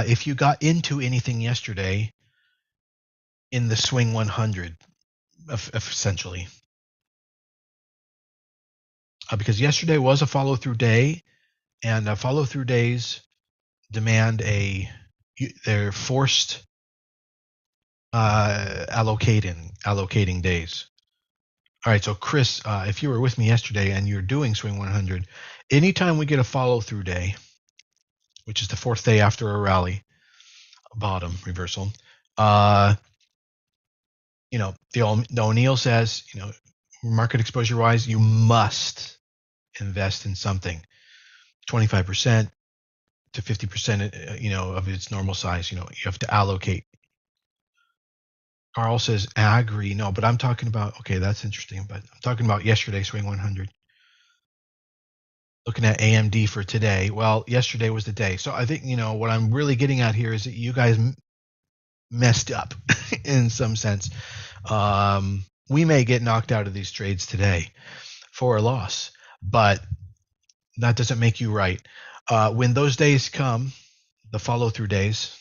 if you got into anything yesterday in the swing 100, essentially. Because yesterday was a follow-through day, and follow-through days demand they're forced allocating days. All right, so Chris, if you were with me yesterday and you're doing swing 100, anytime we get a follow-through day, which is the fourth day after a rally, bottom reversal, the O'Neill says, market exposure wise, you must invest in something, 25% to 50%, of its normal size. You have to allocate. Carl says AGRI. No, but I'm talking about, okay, that's interesting, but I'm talking about yesterday, swing 100. Looking at AMD for today. Well, yesterday was the day. So I think, what I'm really getting at here is that you guys messed up in some sense. We may get knocked out of these trades today for a loss, but that doesn't make you right. When those days come, the follow-through days,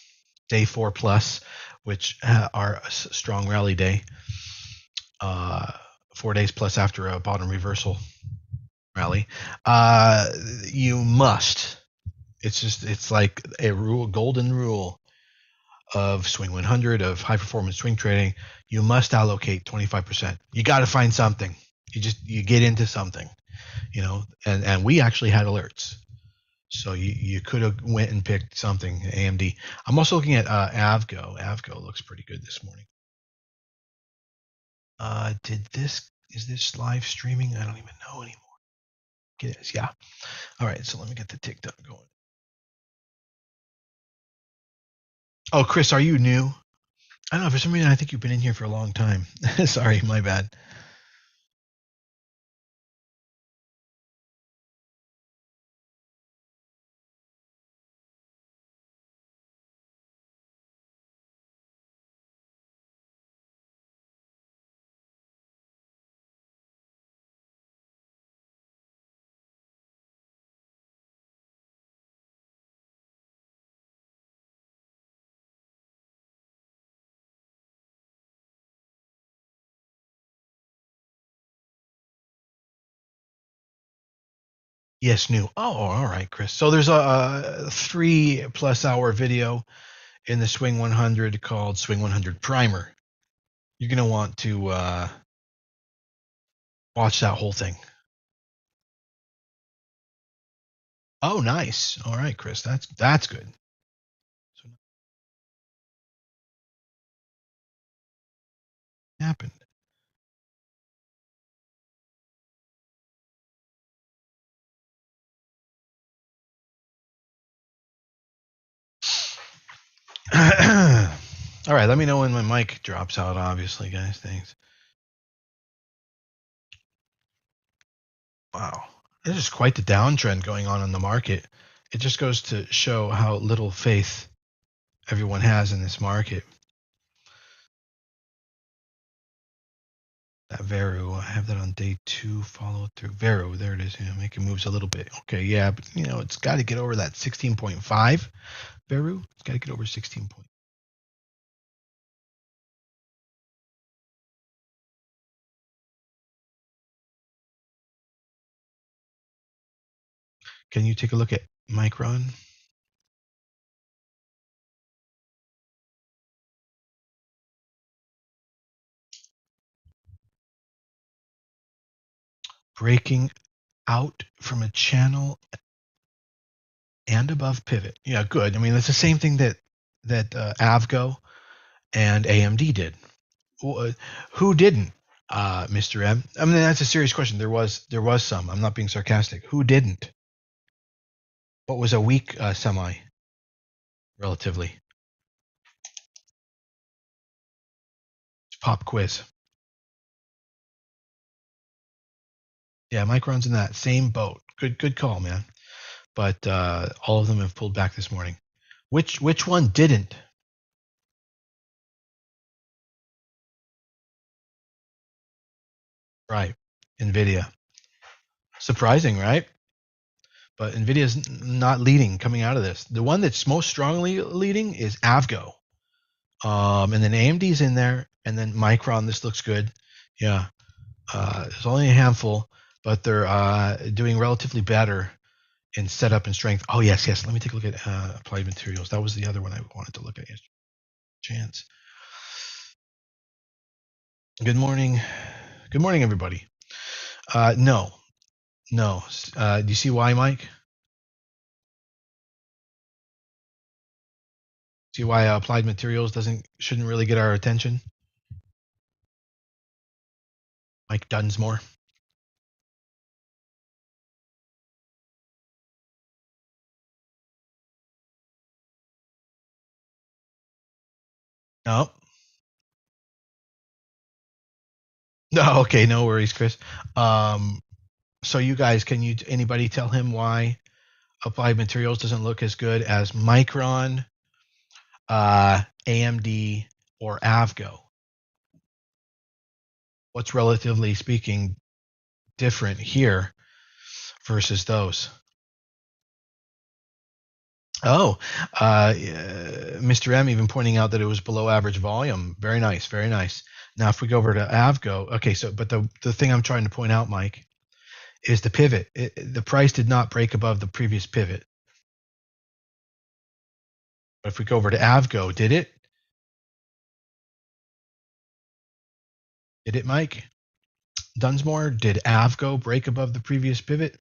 day 4 plus, which are a strong rally day, 4 days plus after a bottom reversal rally, you must. It's like a golden rule of swing 100, of high performance swing trading. You must allocate 25%. You got to find something. You get into something, and we actually had alerts. So you could have went and picked something, AMD. I'm also looking at Avgo. Avgo looks pretty good this morning. Is this live streaming? I don't even know anymore. It is, yeah. All right, so let me get the TikTok going. Oh, Chris, are you new? I don't know. For some reason, I think you've been in here for a long time. Sorry, my bad. Yes, new. Oh, all right, Chris. So there's a 3+ hour video in the Swing 100 called Swing 100 Primer. You're going to want to watch that whole thing. Oh, nice. All right, Chris. That's good. So happened. All right, let me know when my mic drops out, obviously, guys. Thanks. Wow. This is quite the downtrend going on in the market. It just goes to show how little faith everyone has in this market. That Veru, I have that on day 2, follow through. Veru, there it is. Making moves a little bit. Okay, yeah, but it's got to get over that 16.5. Veru, it's got to get over 16. Can you take a look at Micron? Breaking out from a channel and above pivot. Yeah, good. I mean, that's the same thing that Avgo and AMD did. Who didn't, Mr. M? I mean, that's a serious question. There was some. I'm not being sarcastic. Who didn't? What was a weak semi, relatively? It's pop quiz. Yeah, Micron's in that same boat. Good call, man. But all of them have pulled back this morning. Which one didn't? Right, NVIDIA. Surprising, right? but NVIDIA's not leading coming out of this. The one that's most strongly leading is Avgo. And then AMD's in there, and then Micron. This looks good. Yeah. There's only a handful, but they're doing relatively better in setup and strength. Oh, yes. Let me take a look at Applied Materials. That was the other one I wanted to look at. Chance. Good morning. Good morning, everybody. No. Do you see why, Mike? See why Applied Materials shouldn't really get our attention? Mike Dunsmore. No. No, okay, no worries, Chris. So you guys, anybody tell him why Applied Materials doesn't look as good as Micron, AMD, or Avgo? What's relatively speaking different here versus those? Oh, Mr. M even pointing out that it was below average volume. Very nice, very nice. Now, if we go over to Avgo, okay, so but the thing I'm trying to point out, Mike, is the pivot. The price did not break above the previous pivot. But if we go over to Avgo, did it? Did it, Mike? Dunsmore, did Avgo break above the previous pivot?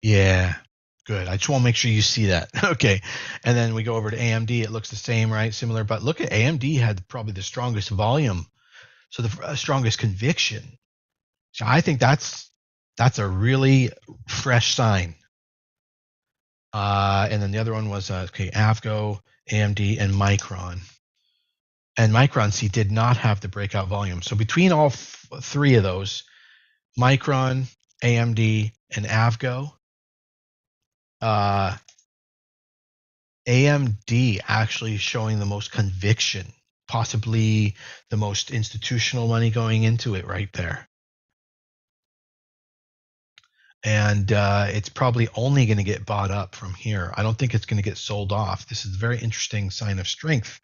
Yeah, good. I just want to make sure you see that. Okay. And then we go over to AMD. It looks the same, right? Similar. But look at AMD had probably the strongest volume. So the strongest conviction. So I think that's a really fresh sign. And then the other one was Avgo, AMD, and Micron. And Micron C did not have the breakout volume. So between all three of those, Micron, AMD, and Avgo, AMD actually showing the most conviction, possibly the most institutional money going into it right there. And it's probably only going to get bought up from here. I don't think it's going to get sold off. This is a very interesting sign of strength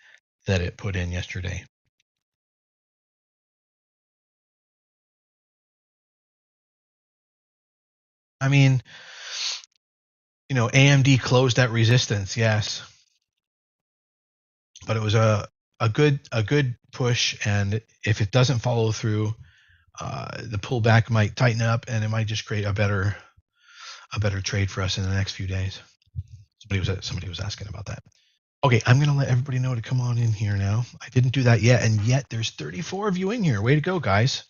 that it put in yesterday. I mean, AMD closed that resistance, yes, but it was a good push, and if it doesn't follow through, the pullback might tighten up, and it might just create a better trade for us in the next few days. Somebody was asking about that. Okay, I'm going to let everybody know to come on in here now. I didn't do that yet, and yet there's 34 of you in here. Way to go, guys.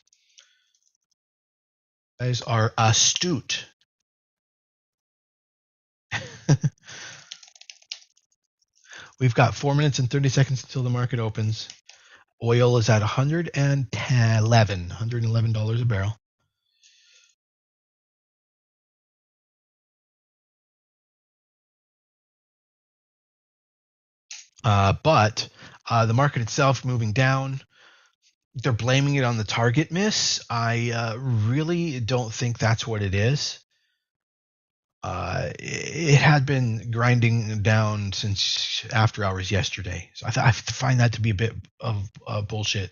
You guys are astute. We've got 4 minutes and 30 seconds until the market opens. Oil is at $111 a barrel. But the market itself moving down. They're blaming it on the target miss. I really don't think that's what it is. It had been grinding down since after hours yesterday. So I find that to be a bit of bullshit.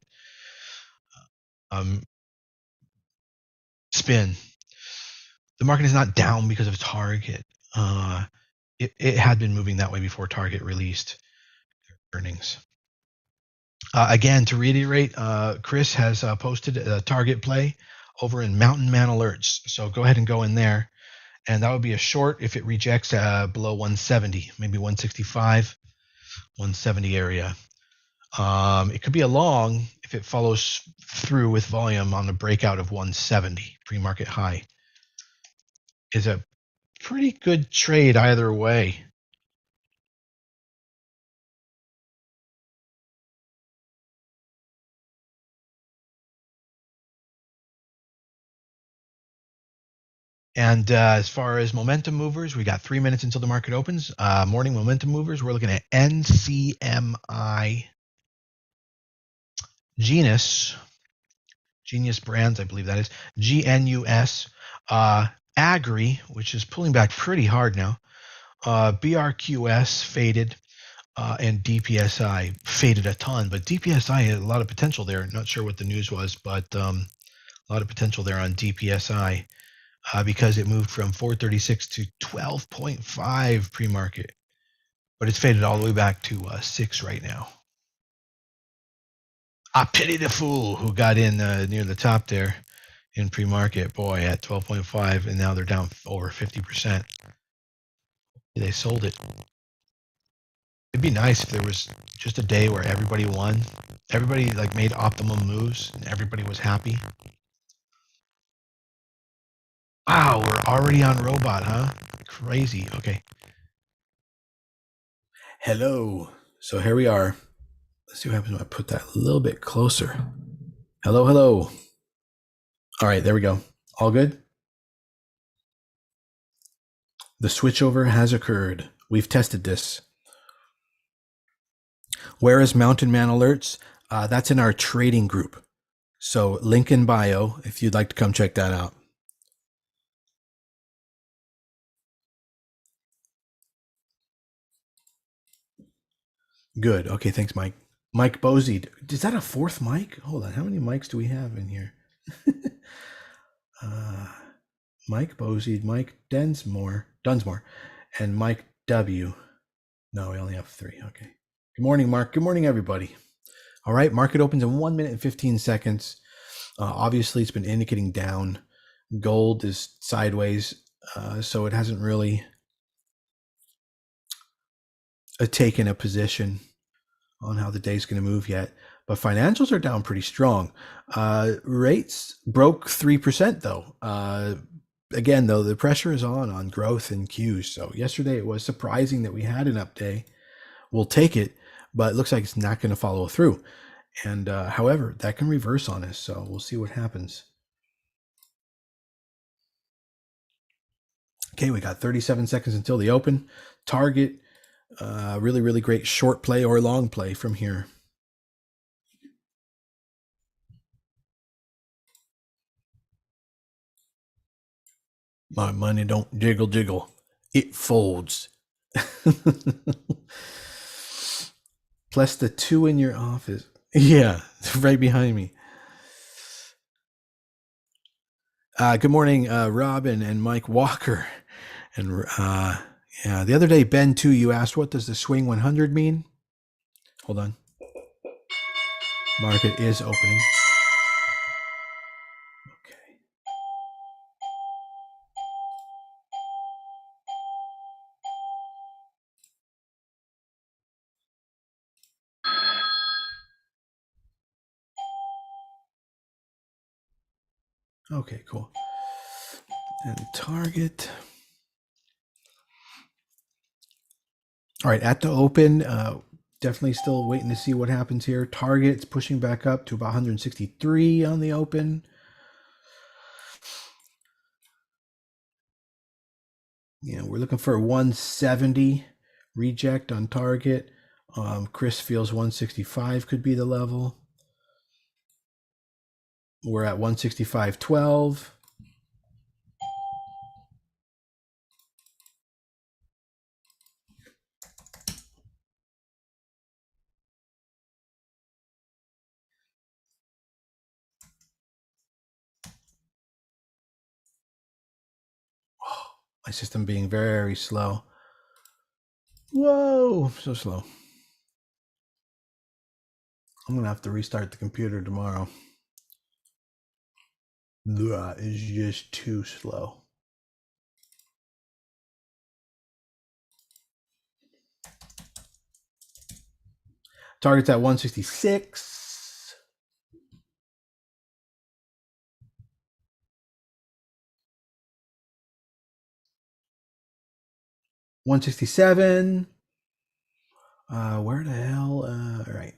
Spin. The market is not down because of Target. It had been moving that way before Target released their earnings. Again, to reiterate, Chris has posted a Target play over in Mountain Man Alerts. So go ahead and go in there. And that would be a short if it rejects below 170, maybe 165, 170 area. It could be a long if it follows through with volume on the breakout of 170, pre-market high. Is a pretty good trade either way. And as far as momentum movers, we got 3 minutes until the market opens. Morning momentum movers, we're looking at NCMI, GNUS, Genius Brands, I believe that is. GNUS. AGRI, which is pulling back pretty hard now. BRQS faded. And DPSI faded a ton, but DPSI had a lot of potential there. Not sure what the news was, but a lot of potential there on DPSI because it moved from 436 to 12.5 pre-market, but it's faded all the way back to 6 right now. I pity the fool who got in near the top there in pre-market, boy, at 12.5, and now they're down over 50%. They sold it. It'd be nice if there was just a day where everybody won. Everybody like made optimum moves and everybody was happy. Wow, we're already on robot, huh? Crazy. Okay. Hello. So here we are. Let's see what happens when I put that a little bit closer. Hello, hello. All right, there we go. All good? The switchover has occurred. We've tested this. Where is Mountain Man Alerts? That's in our trading group. So link in bio if you'd like to come check that out. Good. Okay, thanks, Mike. Mike Bozzi. Is that a fourth mic? Hold on. How many mics do we have in here? Mike Bozzi, Mike Dunsmore, and Mike W. No, we only have 3. Okay. Good morning, Mark. Good morning, everybody. All right, market opens in 1 minute and 15 seconds. Obviously, it's been indicating down. Gold is sideways, so it hasn't really taken a position on how the day's going to move yet. But financials are down pretty strong. Rates broke 3%, though. Again, though, the pressure is on growth and Qs. So yesterday it was surprising that we had an up day. We'll take it, but it looks like it's not going to follow through. And however, that can reverse on us. So we'll see what happens. Okay, we got 37 seconds until the open. Target, really, really great short play or long play from here. My money don't jiggle jiggle. It folds. Plus the 2 in your office. Yeah, right behind me. Good morning, Robin and Mike Walker. And yeah, the other day, Ben, too, you asked, what does the swing 100 mean? Hold on. Market is opening. Okay, cool. And target. All right, at the open, definitely still waiting to see what happens here. Target's pushing back up to about 163 on the open. You know, we're looking for 170 reject on target. Chris feels 165 could be the level. We're at 165.12. My system being very slow. Whoa, so slow. I'm going to have to restart the computer tomorrow. That is just too slow. Target's at 166. 167. Where the hell? All right.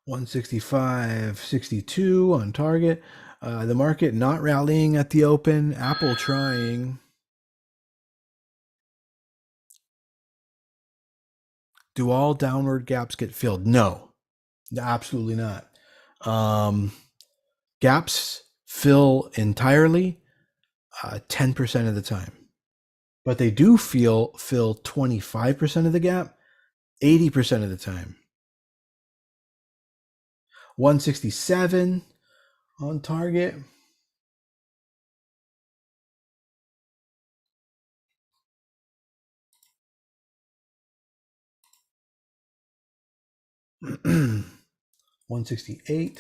165.62 on target. The market not rallying at the open. Apple trying. Do all downward gaps get filled? No, absolutely not. Gaps fill entirely 10% of the time. But they do fill 25% of the gap 80% of the time. 167 on target. $168.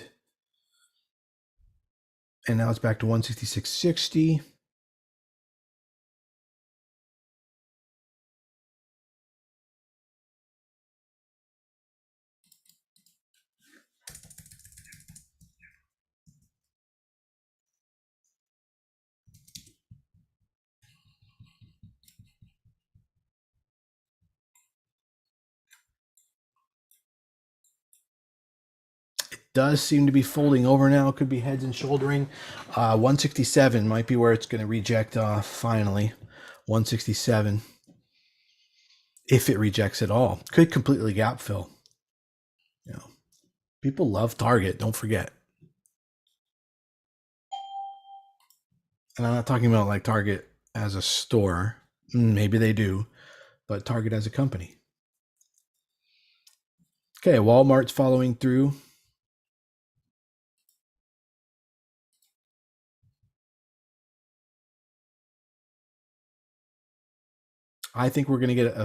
And now it's back to 166.60. Does seem to be folding over now. Could be heads and shouldering. 167 might be where it's going to reject off finally. 167. If it rejects at all. Could completely gap fill. You know, people love Target, don't forget. And I'm not talking about like Target as a store. Maybe they do, but Target as a company. Okay, Walmart's following through. I think we're going to get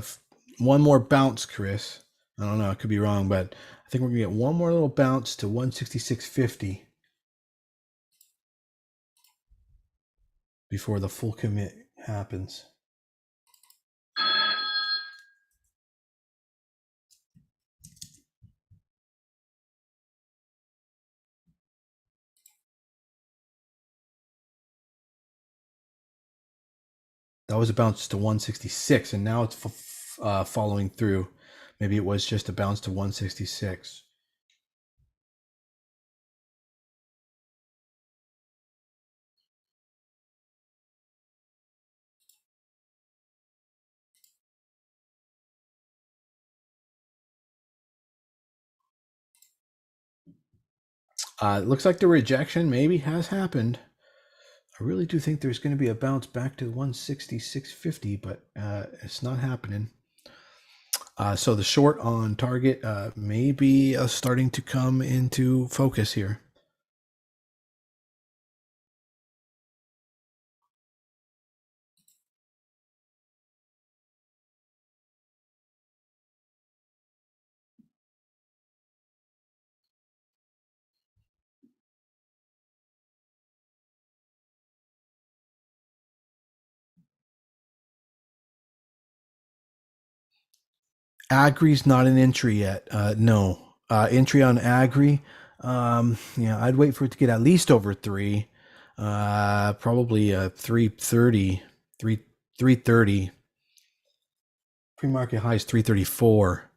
one more bounce, Chris. I don't know. I could be wrong, but I think we're going to get one more little bounce to 166.50 before the full commit happens. That was a bounce to 166, and now it's following through. Maybe it was just a bounce to 166. It looks like the rejection maybe has happened. I really do think there's going to be a bounce back to 166.50, but it's not happening. So the short on target may be starting to come into focus here. AGRI's not an entry yet. No. Entry on AGRI. I'd wait for it to get at least over 3. Probably 330. 330. Pre-market high is 334.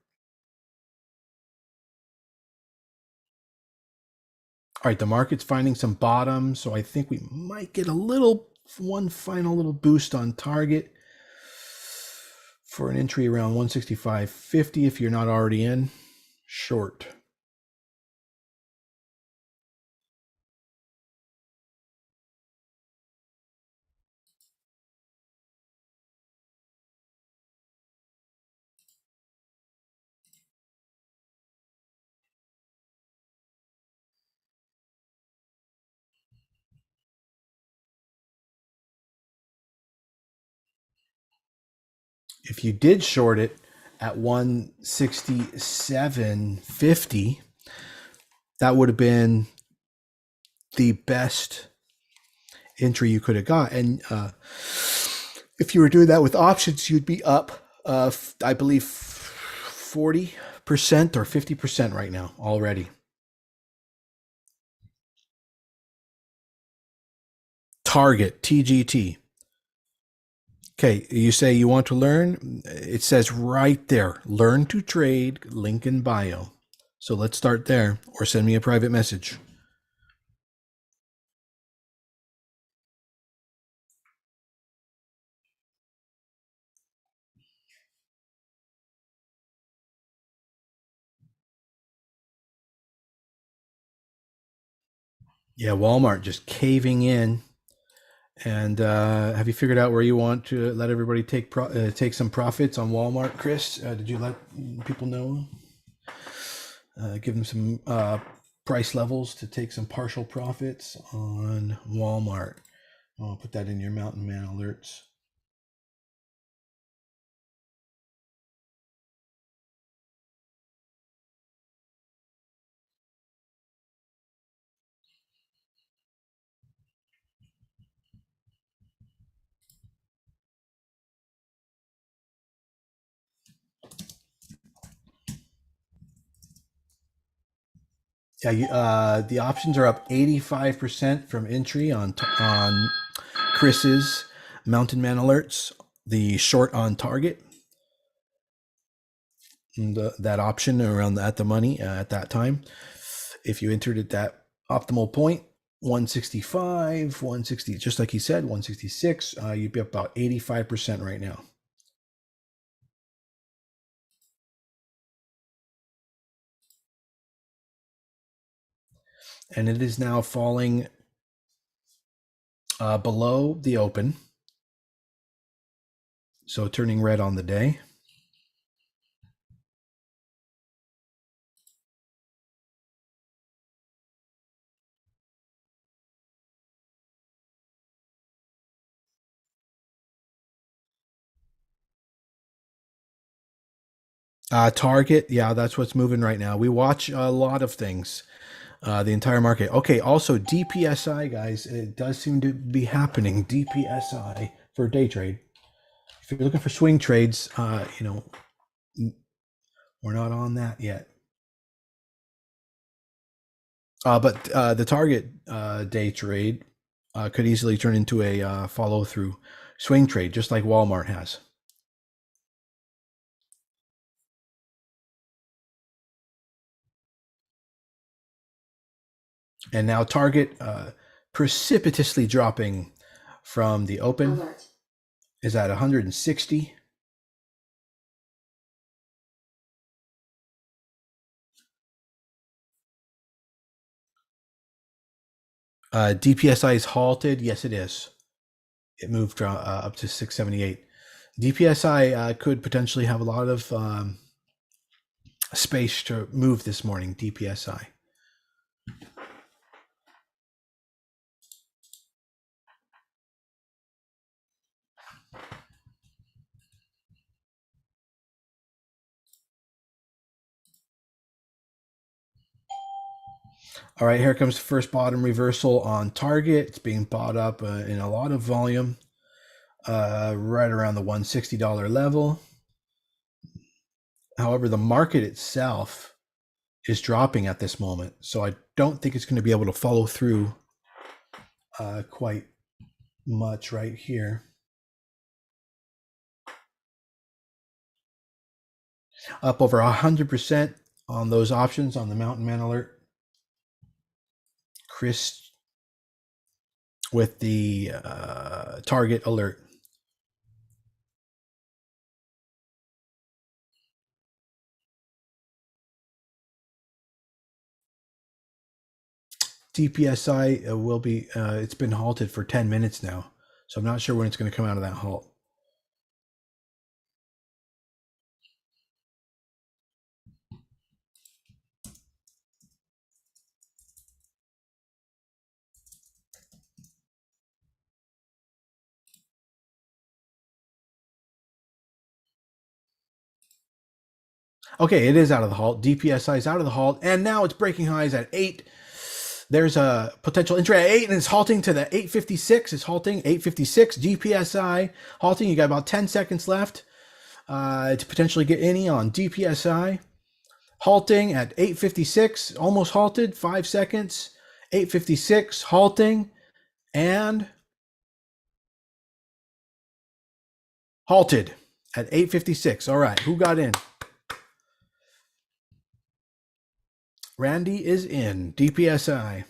All right, the market's finding some bottom, so I think we might get one final little boost on target for an entry around 165.50 if you're not already in short. If you did short it at 167.50, that would have been the best entry you could have got. And if you were doing that with options, you'd be up, I believe, 40% or 50% right now already. Target, TGT. Okay, you say you want to learn. It says right there, learn to trade, link in bio. So let's start there, or send me a private message. Yeah, Walmart just caving in. And have you figured out where you want to let everybody take some profits on Walmart, Chris? Did you let people know? Give them some price levels to take some partial profits on Walmart. I'll put that in your Mountain Man alerts. Yeah, the options are up 85% from entry on Chris's Mountain Man alerts. The short on target, and that option around at the money at that time. If you entered at that optimal point, 165, 160, just like he said, 166, you'd be up about 85% right now. And it is now falling below the open. So turning red on the day. Target, yeah, that's what's moving right now. We watch a lot of things, the entire market. Okay, also DPSI, guys, it does seem to be happening. DPSI for day trade. If you're looking for swing trades, we're not on that yet. But the target day trade could easily turn into a follow through swing trade, just like Walmart has. And now target precipitously dropping from the open. Alert. Is at 160. DPSI is halted. Yes, it is. It moved up to 678. DPSI could potentially have a lot of space to move this morning. DPSI. All right, here comes the first bottom reversal on target. It's being bought up in a lot of volume, right around the $160 level. However, the market itself is dropping at this moment, so I don't think it's going to be able to follow through quite much right here. Up over 100% on those options on the Mountain Man alert. Chris with the target alert. DPSI will be, it's been halted for 10 minutes now. So I'm not sure when it's going to come out of that halt. Okay, it is out of the halt. DPSI is out of the halt, and now it's breaking highs at 8. There's a potential entry at 8, and it's halting to the 856. It's halting, 856. DPSI halting. You got about 10 seconds left to potentially get any on DPSI. Halting at 856, almost halted, 5 seconds. 856, halting, and halted at 856. All right, who got in? Randy is in. DPSI.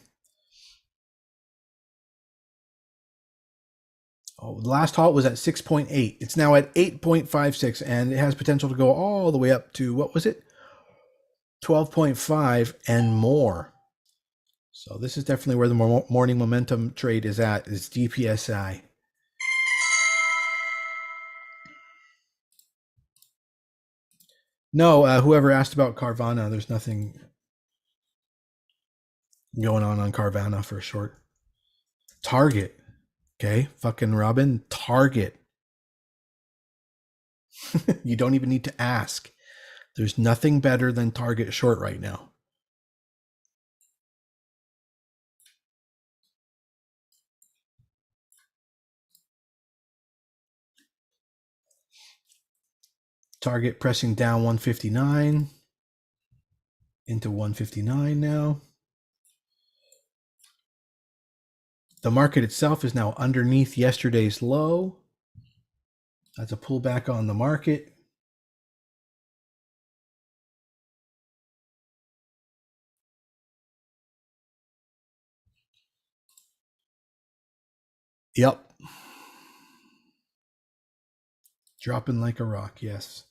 Oh, the last halt was at 6.8. It's now at 8.56, and it has potential to go all the way up to, what was it? 12.5 and more. So this is definitely where the morning momentum trade is at, is DPSI. No, whoever asked about Carvana, there's nothing going on Carvana for short. Target. Okay, fucking Robin, Target. You don't even need to ask. There's nothing better than Target short right now. Target pressing down 159 into 159 now. The market itself is now underneath yesterday's low. That's a pullback on the market. Yep. Dropping like a rock, yes.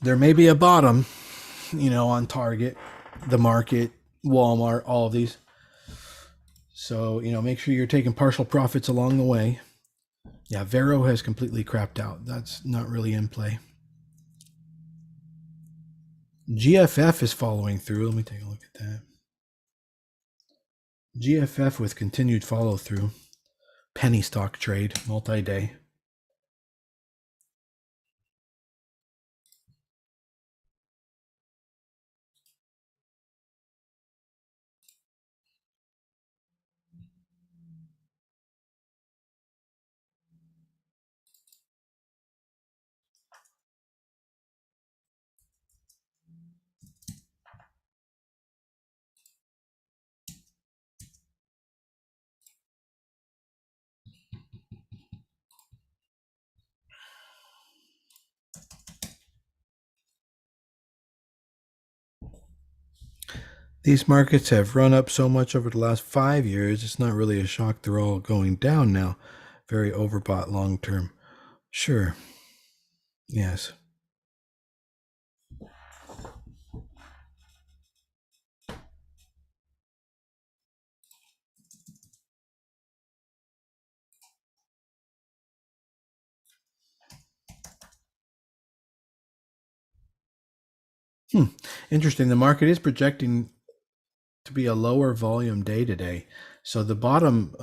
There may be a bottom, on Target, the market, Walmart, all of these. So, make sure you're taking partial profits along the way. Yeah, Vero has completely crapped out. That's not really in play. GFF is following through. Let me take a look at that. GFF with continued follow through. Penny stock trade, multi-day. These markets have run up so much over the last 5 years, it's not really a shock they're all going down now. Very overbought long term. Sure. Yes. Interesting. The market is projecting to be a lower volume day today. So the bottom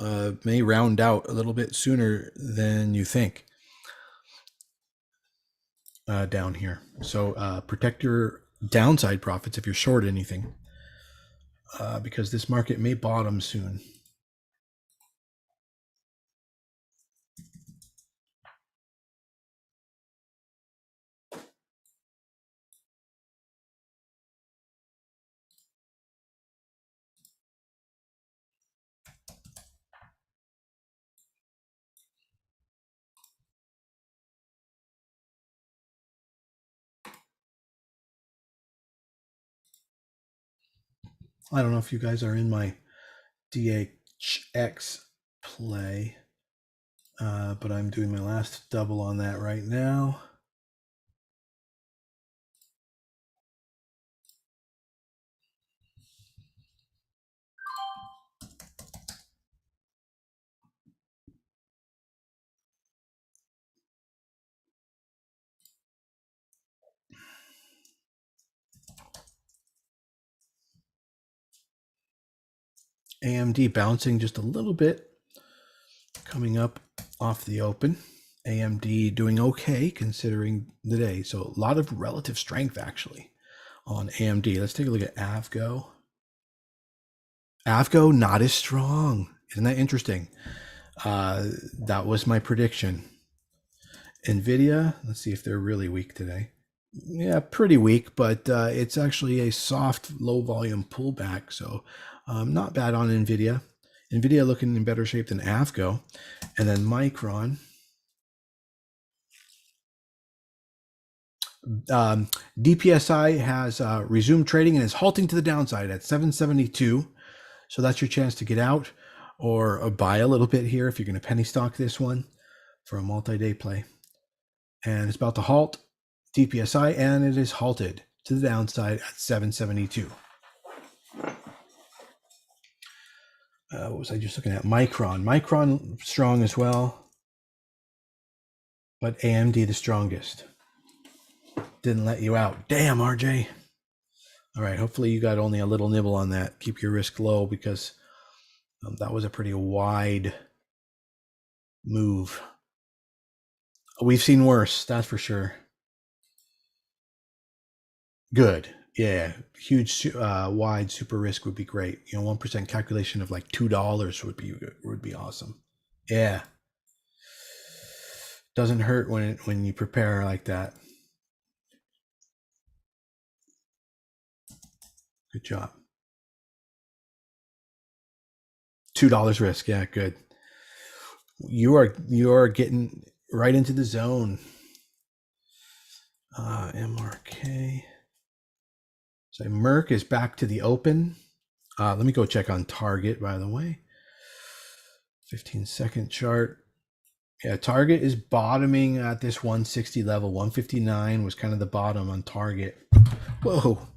may round out a little bit sooner than you think down here. So protect your downside profits if you're short anything because this market may bottom soon. I don't know if you guys are in my DHX play, but I'm doing my last double on that right now. AMD bouncing just a little bit, coming up off the open. AMD doing okay considering the day. So a lot of relative strength actually on AMD. Let's take a look at AVGO. AVGO not as strong. Isn't that interesting? That was my prediction. NVIDIA, let's see if they're really weak today. Yeah, pretty weak, but it's actually a soft, low volume pullback. So not bad on NVIDIA. NVIDIA looking in better shape than AVGO. And then Micron. DPSI has resumed trading and is halting to the downside at 772. So that's your chance to get out or buy a little bit here if you're going to penny stock this one for a multi-day play. And it's about to halt DPSI, and it is halted to the downside at 772. What was I just looking at? Micron strong as well, but AMD the strongest. Didn't let you out. Damn, RJ. All right, hopefully you got only a little nibble on that. Keep your risk low because that was a pretty wide move. We've seen worse, that's for sure. Good. Yeah, huge wide super risk would be great. 1% calculation of like $2 would be awesome. Yeah. Doesn't hurt when you prepare like that. Good job. $2 risk. Yeah, good. You are getting right into the zone. MRK. So Merck is back to the open. Let me go check on Target, by the way. 15-second chart. Yeah, Target is bottoming at this 160 level. 159 was kind of the bottom on Target. Whoa.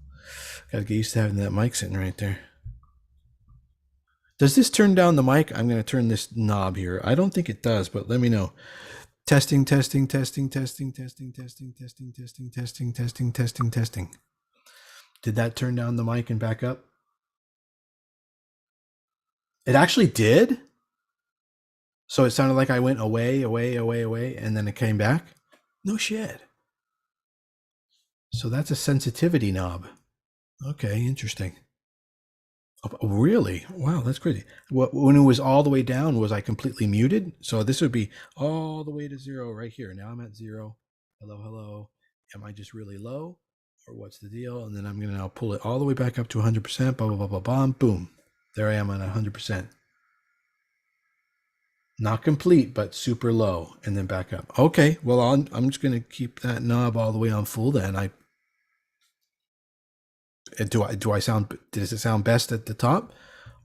Gotta get used to having that mic sitting right there. Does this turn down the mic? I'm going to turn this knob here. I don't think it does, but let me know. Testing. Did that turn down the mic and back up? It actually did? So it sounded like I went away, and then it came back? No shit. So that's a sensitivity knob. Okay, interesting. Oh, really? Wow, that's crazy. When it was all the way down, was I completely muted? So this would be all the way to 0 right here. Now I'm at 0. Hello. Am I just really low? Or what's the deal? And then I'm going to now pull it all the way back up to 100%. Blah, boom. There I am on 100%. Not complete, but super low, and then back up. Okay, well, I'm just going to keep that knob all the way on full then. Does it sound best at the top?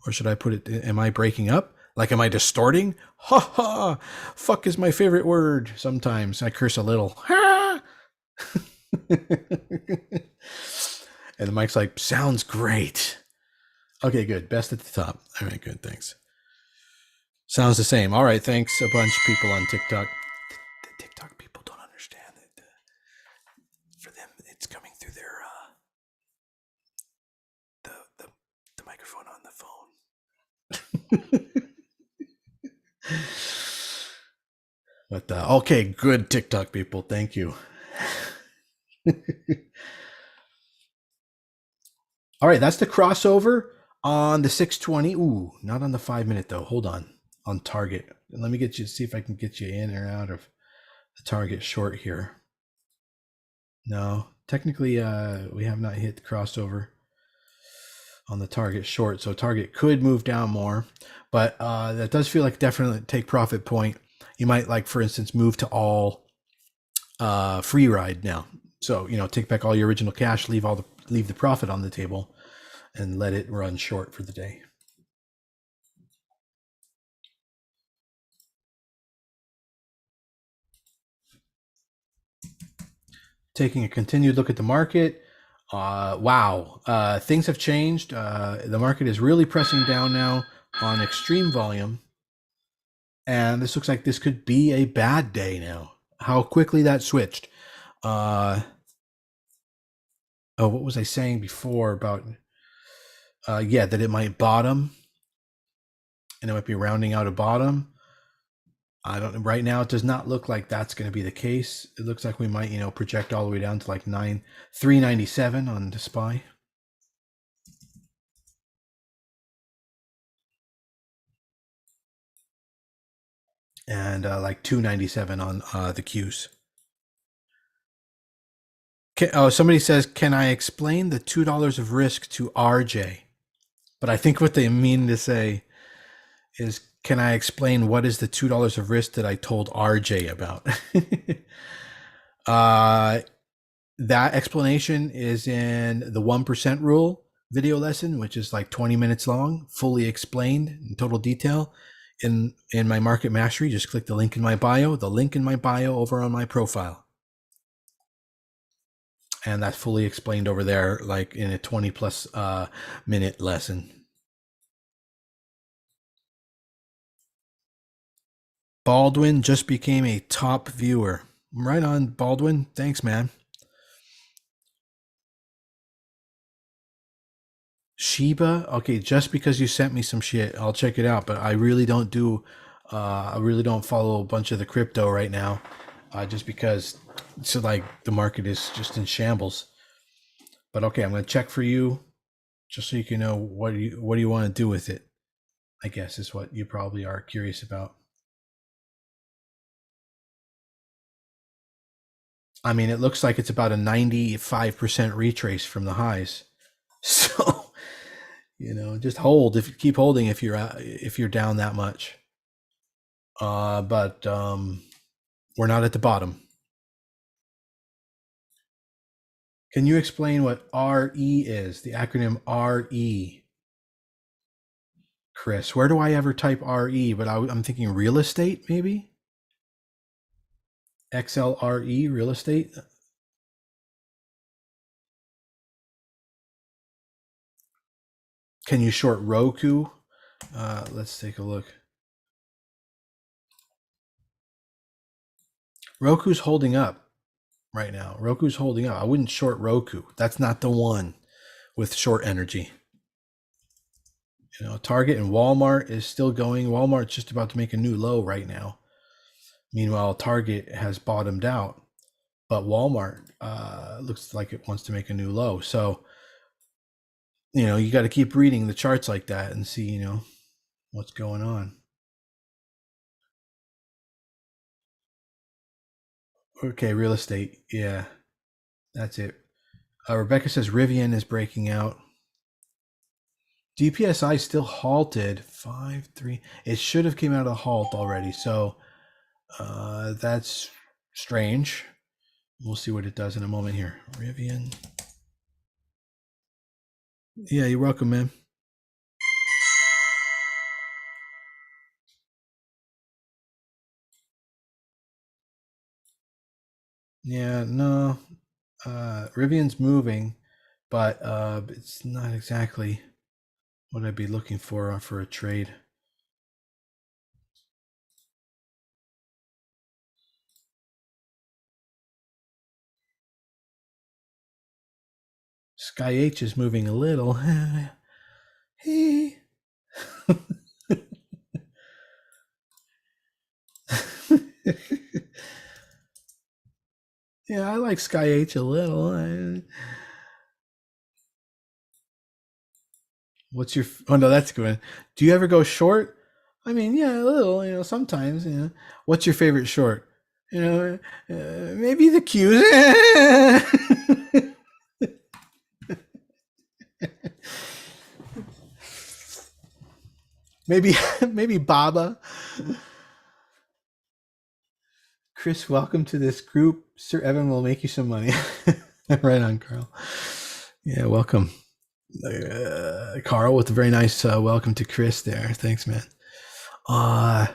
Or should I put it, am I breaking up? Like, am I distorting? Ha ha! Fuck is my favorite word. Sometimes I curse a little. Ha! And the mic's like, sounds great. Okay, good. Best at the top. All right, good. Thanks. Sounds the same. All right, thanks a bunch of people on TikTok. The TikTok people don't understand that for them, it's coming through their the microphone on the phone. But okay, good TikTok people. Thank you. All right, that's the crossover on the 620. Ooh, not on the 5-minute though. Hold on. On target. And let me see if I can get you in or out of the target short here. No, technically we have not hit the crossover on the target short, so target could move down more, but that does feel like definitely take profit point. You might, like, for instance, move to all free ride now. So, take back all your original cash, leave the profit on the table, and let it run short for the day. Taking a continued look at the market. Wow, things have changed. The market is really pressing down now on extreme volume. And this looks like this could be a bad day now. How quickly that switched. What was I saying before about, that it might bottom. And it might be rounding out a bottom. Right now it does not look like that's going to be the case. It looks like we might, project all the way down to like 397 on the SPY. And like 297 on the Qs. Somebody says, can I explain the $2 of risk to RJ? But I think what they mean to say is, can I explain what is the $2 of risk that I told RJ about? That explanation is in the 1% rule video lesson, which is like 20 minutes long, fully explained in total detail in my market mastery. Just click the link in my bio, over on my profile. And that's fully explained over there, like in a 20 plus minute lesson. Baldwin just became a top viewer. Right on, Baldwin. Thanks, man. Shiba, okay, just because you sent me some shit, I'll check it out. But I really don't follow a bunch of the crypto right now, just because it's like the market is just in shambles. But okay, I'm gonna check for you, just so you can know what do you want to do with it. I guess is what you probably are curious about. I mean, it looks like it's about a 95% retrace from the highs. So, just hold. If keep holding if you're down that much. But we're not at the bottom. Can you explain what RE is? The acronym RE. Chris, where do I ever type RE? But I'm thinking real estate, maybe? XLRE, real estate? Can you short Roku? Let's take a look. Roku's holding up right now. Roku's holding up. I wouldn't short Roku. That's not the one with short energy. Target and Walmart is still going. Walmart's just about to make a new low right now. Meanwhile, Target has bottomed out, but Walmart looks like it wants to make a new low. So, you got to keep reading the charts like that and see, what's going on. Okay, real estate. Yeah, that's it. Rebecca says Rivian is breaking out. DPSI still halted 5-3. It should have came out of the halt already. So that's strange. We'll see what it does in a moment here. Rivian. Yeah, you're welcome, man. Yeah, no. Rivian's moving, but it's not exactly what I'd be looking for a trade. Sky H is moving a little. Hey. Yeah, I like Sky H a little. What's your? Oh no, that's good. Do you ever go short? I mean, yeah, a little. Sometimes. What's your favorite short? Maybe the Qs. maybe Baba. Chris, welcome to this group. Sir Evan will make you some money. Right on, Carl. Yeah, welcome. Carl with a very nice welcome to Chris there. Thanks, man. I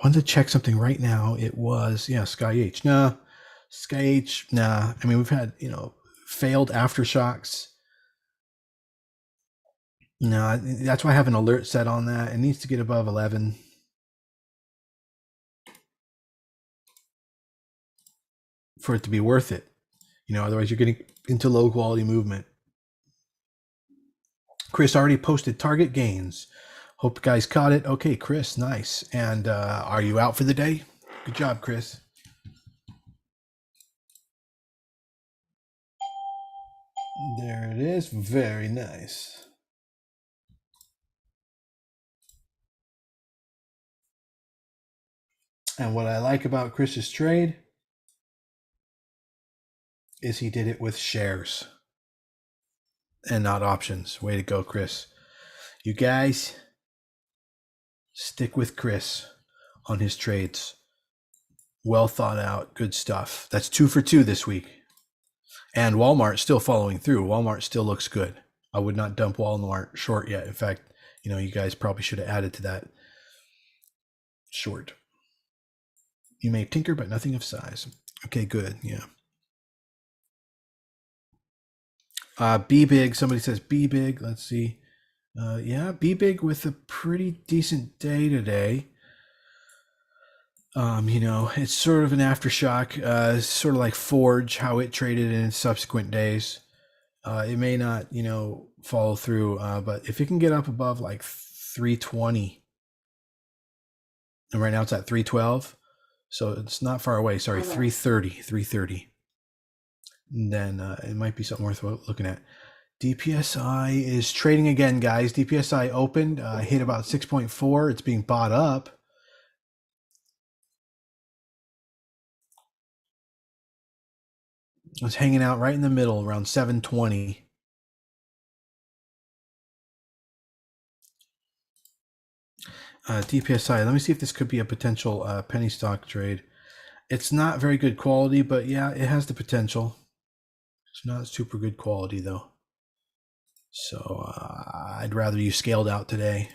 wanted to check something right now. It was, Sky H. Nah, Sky H, nah. I mean, we've had, failed aftershocks. No, that's why I have an alert set on that. It needs to get above 11. For it to be worth it. Otherwise you're getting into low quality movement. Chris already posted target gains. Hope you guys caught it. Okay, Chris, nice. And are you out for the day? Good job, Chris. There it is. Very nice. And what I like about Chris's trade is he did it with shares and not options. Way to go, Chris. You guys stick with Chris on his trades. Well thought out, good stuff. That's 2 for 2 this week. And Walmart still following through. Walmart still looks good. I would not dump Walmart short yet. In fact, you guys probably should have added to that short. You may tinker, but nothing of size. Okay, good. Yeah. Be big. Somebody says be big. Let's see. Yeah, be big with a pretty decent day today. It's sort of an aftershock. Sort of like Forge, how it traded in subsequent days. It may not, follow through, but if it can get up above like 320, and right now it's at 312, so it's not far away. Sorry, 330. And then it might be something worth looking at. DPSI is trading again, guys. DPSI opened, hit about 6.4. It's being bought up. It's hanging out right in the middle, around 720. DPSI, let me see if this could be a potential penny stock trade. It's not very good quality, but yeah, it has the potential. It's not super good quality, though. So I'd rather you scaled out today.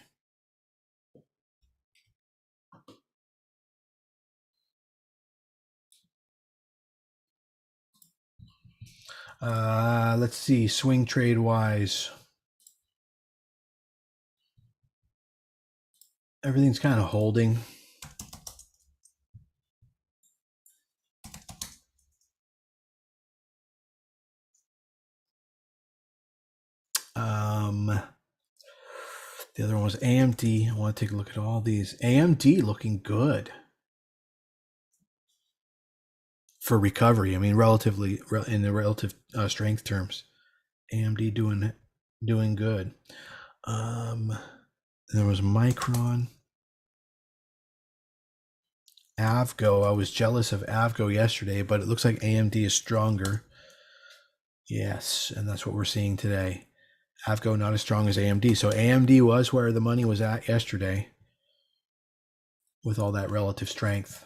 Let's see, swing trade wise. Everything's kind of holding. The other one was AMD. I want to take a look at all these. AMD looking good for recovery. I mean, relatively in the relative strength terms, AMD doing good. There was Micron, Avgo. I was jealous of Avgo yesterday, but it looks like AMD is stronger. Yes, and that's what we're seeing today. Avgo not as strong as AMD. So AMD was where the money was at yesterday with all that relative strength.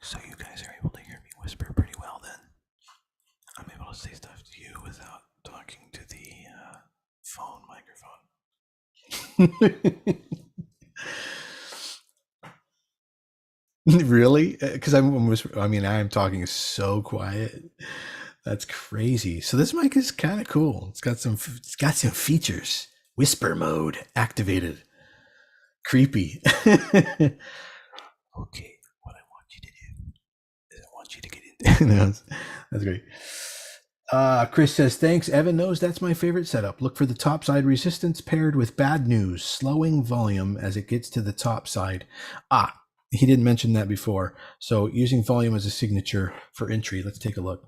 So you guys are able to hear me whisper pretty well then. I'm able to say stuff to you without talking to the phone microphone. Really? Because I'm talking so quiet. That's crazy. So this mic is kind of cool. It's got some features. Whisper mode activated. Creepy. Okay, what I want you to do is I want you to get into that's great. Chris says, thanks. Evan knows that's my favorite setup. Look for the top side resistance paired with bad news, slowing volume as it gets to the top side. He didn't mention that before. So using volume as a signature for entry. Let's take a look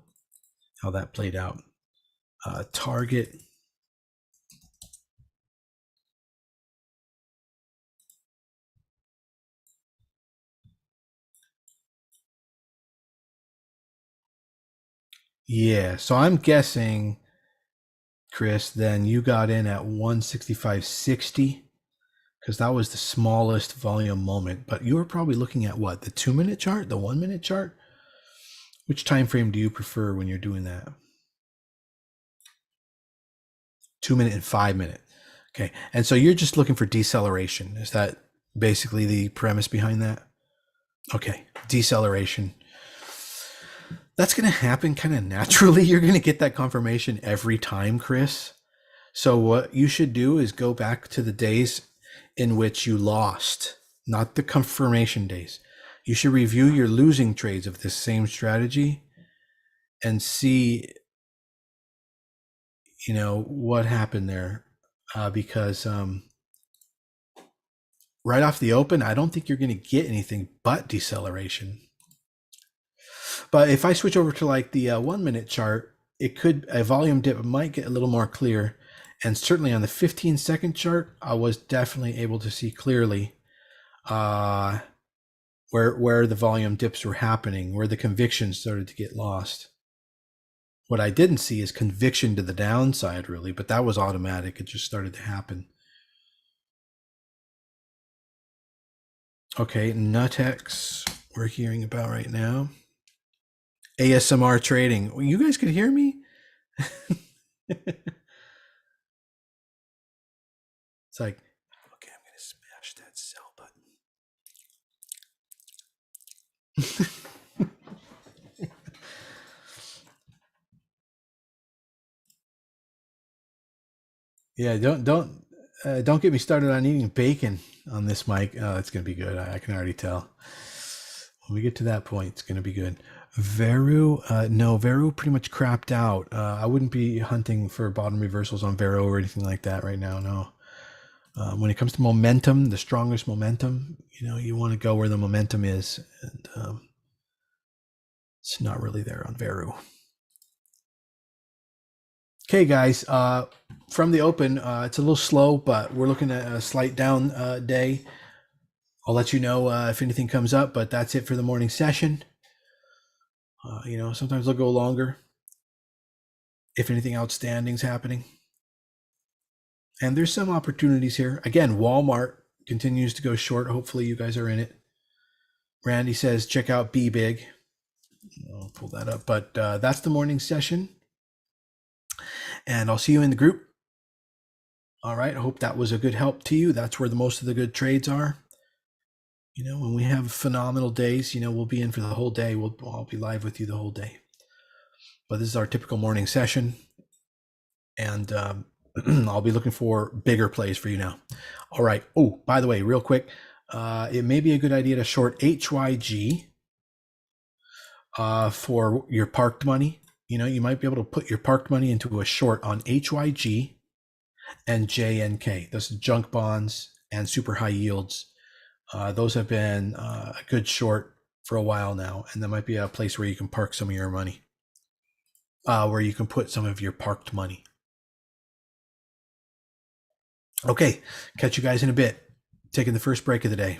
how that played out. Target. Yeah, so I'm guessing, Chris, then you got in at 165.60 because that was the smallest volume moment. But you were probably looking at what? The 2-minute chart? The 1-minute chart? Which time frame do you prefer when you're doing that? 2-minute and 5-minute. Okay. And so you're just looking for deceleration. Is that basically the premise behind that? Okay. Deceleration. That's going to happen kind of naturally. You're going to get that confirmation every time, Chris. So what you should do is go back to the days in which you lost, not the confirmation days. You should review your losing trades of this same strategy and see, what happened there. Because right off the open, I don't think you're going to get anything but deceleration. But if I switch over to like the 1-minute chart, a volume dip might get a little more clear. And certainly on the 15-second chart, I was definitely able to see clearly where the volume dips were happening, where the conviction started to get lost. What I didn't see is conviction to the downside, really, but that was automatic. It just started to happen. Okay, Nutex, we're hearing about right now. ASMR trading. Well, you guys could hear me? It's like, okay, I'm going to smash that sell button. Yeah, don't get me started on eating bacon on this mic. Oh, it's gonna be good. I can already tell. When we get to that point, it's gonna be good. Veru, no, Veru pretty much crapped out. I wouldn't be hunting for bottom reversals on Veru or anything like that right now. No. When it comes to momentum, the strongest momentum, you want to go where the momentum is, and it's not really there on Veru. Okay, guys, from the open, it's a little slow, but we're looking at a slight down day. I'll let you know if anything comes up, but that's it for the morning session. Sometimes they'll go longer if anything outstanding's happening. And there's some opportunities here. Again, Walmart continues to go short. Hopefully you guys are in it. Randy says, check out B Big. I'll pull that up, but that's the morning session. And I'll see you in the group. All right. I hope that was a good help to you. That's where the most of the good trades are. When we have phenomenal days, we'll be in for the whole day. I'll be live with you the whole day. But this is our typical morning session. And I'll be looking for bigger plays for you now. All right. Oh, by the way, real quick, it may be a good idea to short HYG for your parked money. You might be able to put your parked money into a short on HYG and JNK. Those are junk bonds and super high yields. Those have been a good short for a while now, and there might be a place where you can park some of your money, where you can put some of your parked money. Okay, catch you guys in a bit. Taking the first break of the day.